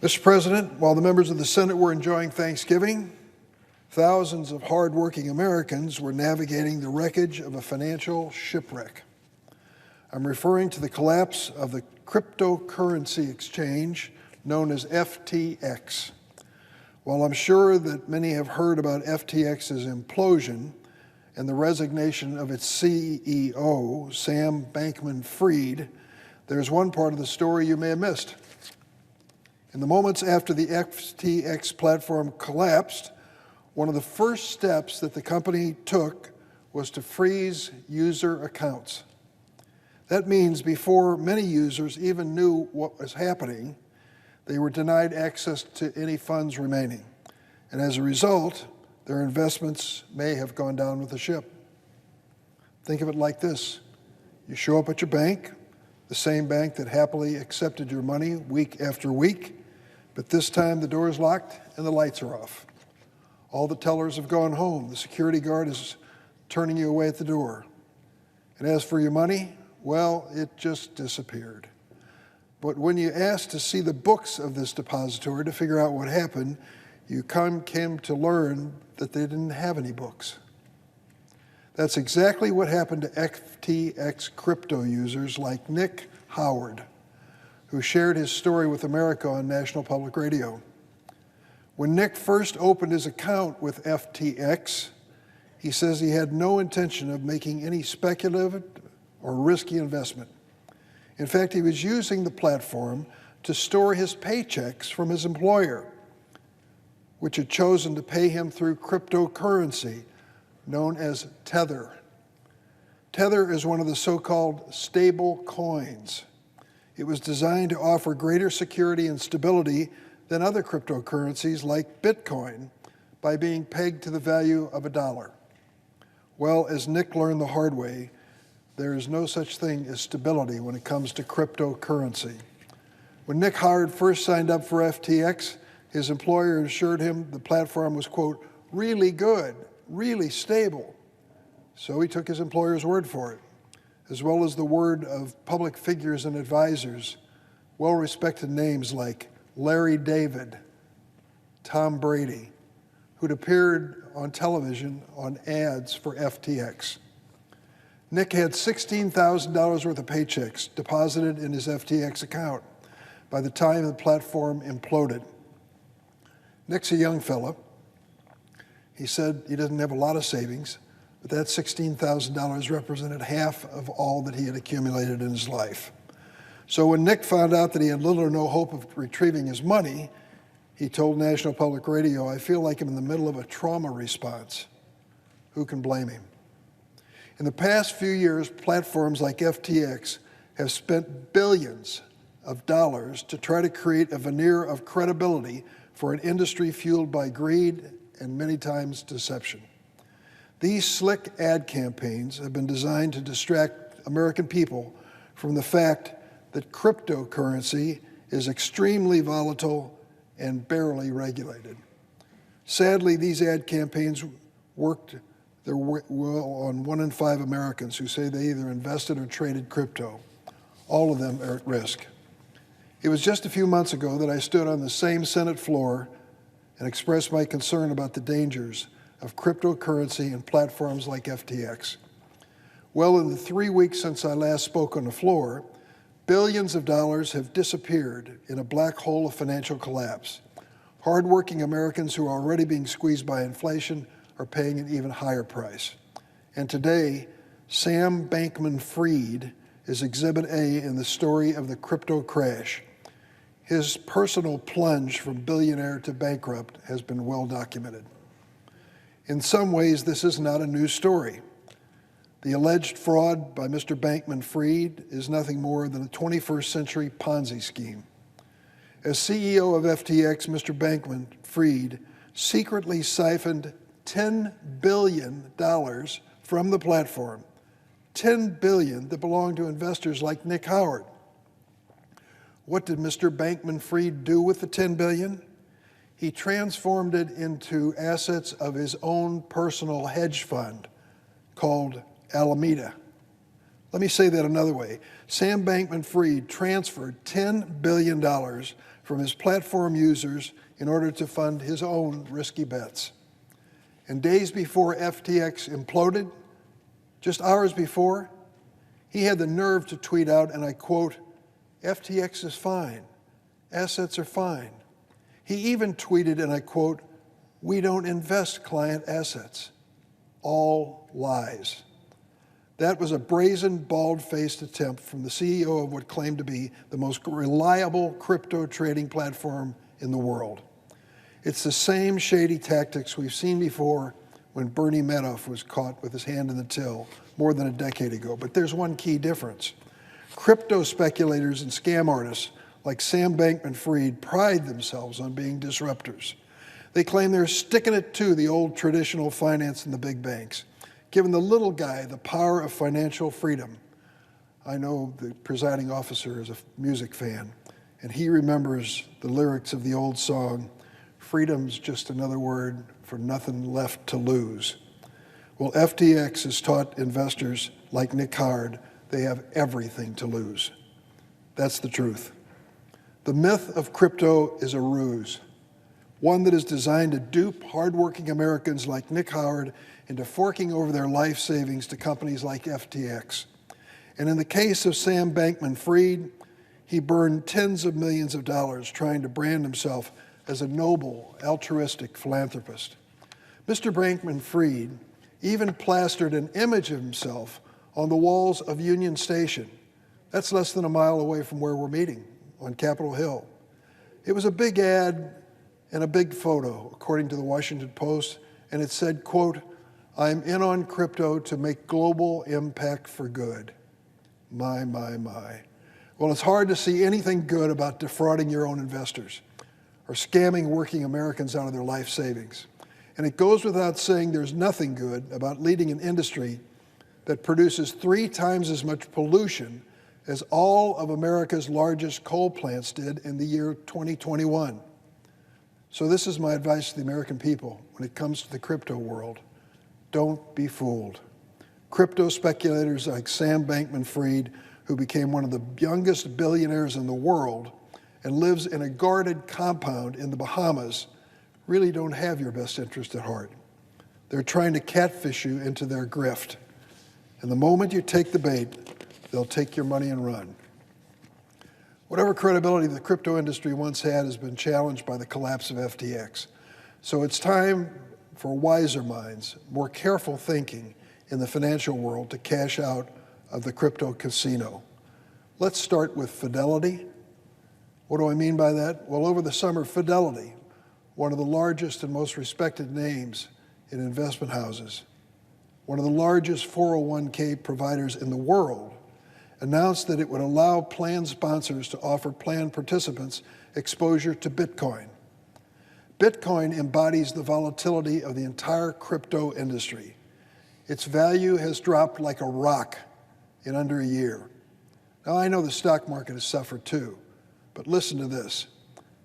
Mr. President, while the members of the Senate were enjoying Thanksgiving, thousands of hardworking Americans were navigating the wreckage of a financial shipwreck. I'm referring to the collapse of the cryptocurrency exchange known as FTX. While I'm sure that many have heard about FTX's implosion and the resignation of its CEO, Sam Bankman-Fried, there's one part of the story you may have missed. In the moments after the FTX platform collapsed, one of the first steps that the company took was to freeze user accounts. That means before many users even knew what was happening, they were denied access to any funds remaining. And as a result, their investments may have gone down with the ship. Think of it like this. You show up at your bank, the same bank that happily accepted your money week after week, but this time the door is locked and the lights are off. All the tellers have gone home. The security guard is turning you away at the door. And as for your money, well, it just disappeared. But when you asked to see the books of this depository to figure out what happened, you came to learn that they didn't have any books. That's exactly what happened to FTX crypto users like Nick Howard, who shared his story with America on National Public Radio. When Nick first opened his account with FTX, he says he had no intention of making any speculative or risky investment. In fact, he was using the platform to store his paychecks from his employer, which had chosen to pay him through cryptocurrency known as Tether. Tether is one of the so-called stable coins. It was designed to offer greater security and stability than other cryptocurrencies like Bitcoin by being pegged to the value of $1. Well, as Nick learned the hard way, there is no such thing as stability when it comes to cryptocurrency. When Nick Howard first signed up for FTX, his employer assured him the platform was, quote, really good, really stable. So he took his employer's word for it, as well as the word of public figures and advisors, well-respected names like Larry David, Tom Brady, who'd appeared on television on ads for FTX. Nick had $16,000 worth of paychecks deposited in his FTX account by the time the platform imploded. Nick's a young fella. He said he doesn't have a lot of savings, but that $16,000 represented half of all that he had accumulated in his life. So when Nick found out that he had little or no hope of retrieving his money, he told National Public Radio, "I feel like I'm in the middle of a trauma response." Who can blame him? In the past few years, platforms like FTX have spent billions of dollars to try to create a veneer of credibility for an industry fueled by greed and many times deception. These slick ad campaigns have been designed to distract American people from the fact that cryptocurrency is extremely volatile and barely regulated. Sadly, these ad campaigns worked their will on 1 in 5 Americans who say they either invested or traded crypto. All of them are at risk. It was just a few months ago that I stood on the same Senate floor and expressed my concern about the dangers of cryptocurrency and platforms like FTX. Well, in the 3 weeks since I last spoke on the floor, billions of dollars have disappeared in a black hole of financial collapse. Hardworking Americans who are already being squeezed by inflation are paying an even higher price. And today, Sam Bankman-Fried is Exhibit A in the story of the crypto crash. His personal plunge from billionaire to bankrupt has been well documented. In some ways, this is not a new story. The alleged fraud by Mr. Bankman-Fried is nothing more than a 21st century Ponzi scheme. As CEO of FTX, Mr. Bankman-Fried secretly siphoned $10 billion from the platform, $10 billion that belonged to investors like Nick Howard. What did Mr. Bankman-Fried do with the $10 billion? He transformed it into assets of his own personal hedge fund called Alameda. Let me say that another way. Sam Bankman-Fried transferred $10 billion from his platform users in order to fund his own risky bets. And days before FTX imploded, just hours before, he had the nerve to tweet out, and I quote, "FTX is fine. Assets are fine." He even tweeted, and I quote, "We don't invest client assets." All lies. That was a brazen, bald-faced attempt from the CEO of what claimed to be the most reliable crypto trading platform in the world. It's the same shady tactics we've seen before when Bernie Madoff was caught with his hand in the till more than a decade ago. But there's one key difference. Crypto speculators and scam artists like Sam Bankman-Fried pride themselves on being disruptors. They claim they're sticking it to the old traditional finance and the big banks, giving the little guy the power of financial freedom. I know the presiding officer is a music fan, and he remembers the lyrics of the old song, "Freedom's just another word for nothing left to lose." Well, FTX has taught investors like Nick Hard they have everything to lose. That's the truth. The myth of crypto is a ruse, one that is designed to dupe hardworking Americans like Nick Howard into forking over their life savings to companies like FTX. And in the case of Sam Bankman-Fried, he burned tens of millions of dollars trying to brand himself as a noble, altruistic philanthropist. Mr. Bankman-Fried even plastered an image of himself on the walls of Union Station. That's less than a mile away from where we're meeting, on Capitol Hill. It was a big ad and a big photo, according to the Washington Post, and it said, quote, "I'm in on crypto to make global impact for good." My. Well, it's hard to see anything good about defrauding your own investors or scamming working Americans out of their life savings. And it goes without saying there's nothing good about leading an industry that produces 3 times as much pollution as all of America's largest coal plants did in the year 2021. So this is my advice to the American people when it comes to the crypto world. Don't be fooled. Crypto speculators like Sam Bankman-Fried, who became one of the youngest billionaires in the world and lives in a guarded compound in the Bahamas, really don't have your best interest at heart. They're trying to catfish you into their grift. And the moment you take the bait, they'll take your money and run. Whatever credibility the crypto industry once had has been challenged by the collapse of FTX. So it's time for wiser minds, more careful thinking in the financial world to cash out of the crypto casino. Let's start with Fidelity. What do I mean by that? Well, over the summer, Fidelity, one of the largest and most respected names in investment houses, one of the largest 401k providers in the world, announced that it would allow plan sponsors to offer plan participants exposure to Bitcoin. Bitcoin embodies the volatility of the entire crypto industry. Its value has dropped like a rock in under a year. Now, I know the stock market has suffered too, but listen to this.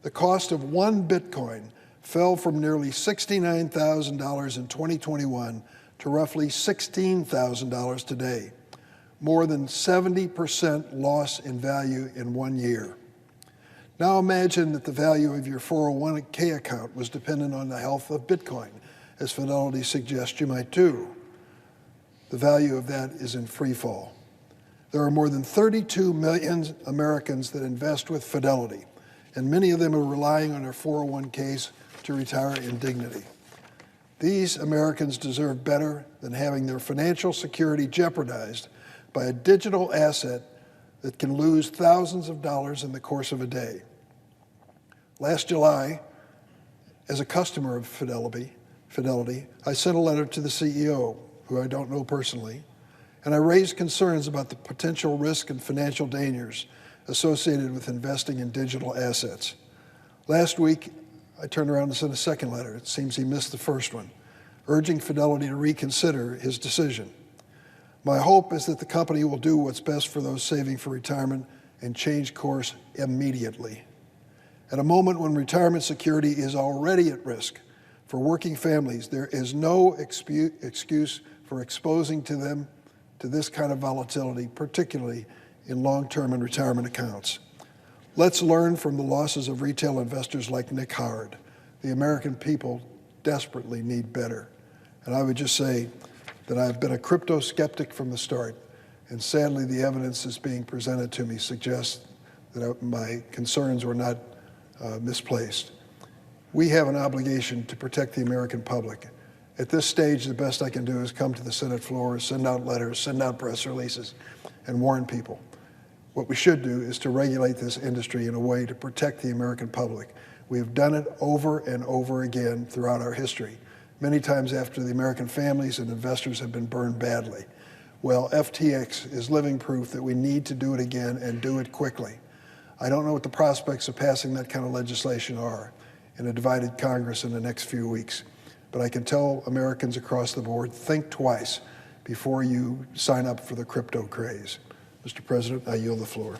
The cost of one Bitcoin fell from nearly $69,000 in 2021 to roughly $16,000 today. More than 70% loss in value in 1 year. Now imagine that the value of your 401k account was dependent on the health of Bitcoin, as Fidelity suggests you might do. The value of that is in free fall. There are more than 32 million Americans that invest with Fidelity, and many of them are relying on their 401ks to retire in dignity. These Americans deserve better than having their financial security jeopardized by a digital asset that can lose thousands of dollars in the course of a day. Last July, as a customer of Fidelity, I sent a letter to the CEO, who I don't know personally, and I raised concerns about the potential risk and financial dangers associated with investing in digital assets. Last week, I turned around and sent a second letter. It seems he missed the first one, urging Fidelity to reconsider his decision. My hope is that the company will do what's best for those saving for retirement and change course immediately. At a moment when retirement security is already at risk for working families, there is no excuse for exposing them to this kind of volatility, particularly in long-term and retirement accounts. Let's learn from the losses of retail investors like Nick Howard. The American people desperately need better. And I would just say that I've been a crypto skeptic from the start, and sadly the evidence that's being presented to me suggests that my concerns were not misplaced. We have an obligation to protect the American public. At this stage, the best I can do is come to the Senate floor, send out letters, send out press releases, and warn people. What we should do is to regulate this industry in a way to protect the American public. We have done it over and over again throughout our history, many times after the American families and investors have been burned badly. Well, FTX is living proof that we need to do it again and do it quickly. I don't know what the prospects of passing that kind of legislation are in a divided Congress in the next few weeks, but I can tell Americans across the board, think twice before you sign up for the crypto craze. Mr. President, I yield the floor.